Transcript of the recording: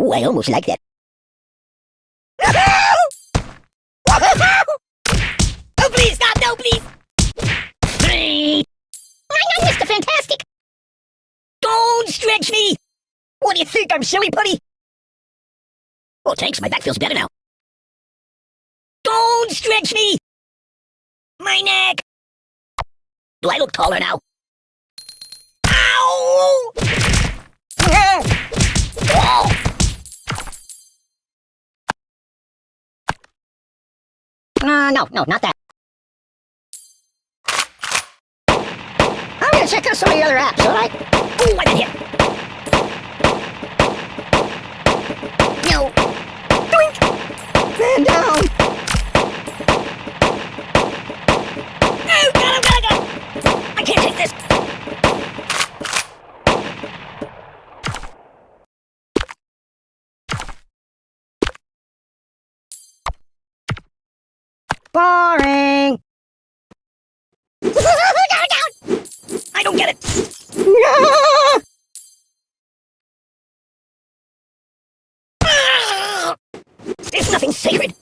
Ooh, I almost like that. Oh, please, stop! No, please! I'm Mr. Fantastic! Don't stretch me! What do you think, I'm silly putty? Oh, thanks, my back feels better now. Don't stretch me! My neck! Do I look taller now? Ow! Oh! No, not that. I'm gonna check out some of the other apps, alright? Ooh, I'm in here. No. Doink! Man down! Oh, God! I can't take this! Boring! I don't get it! There's nothing sacred!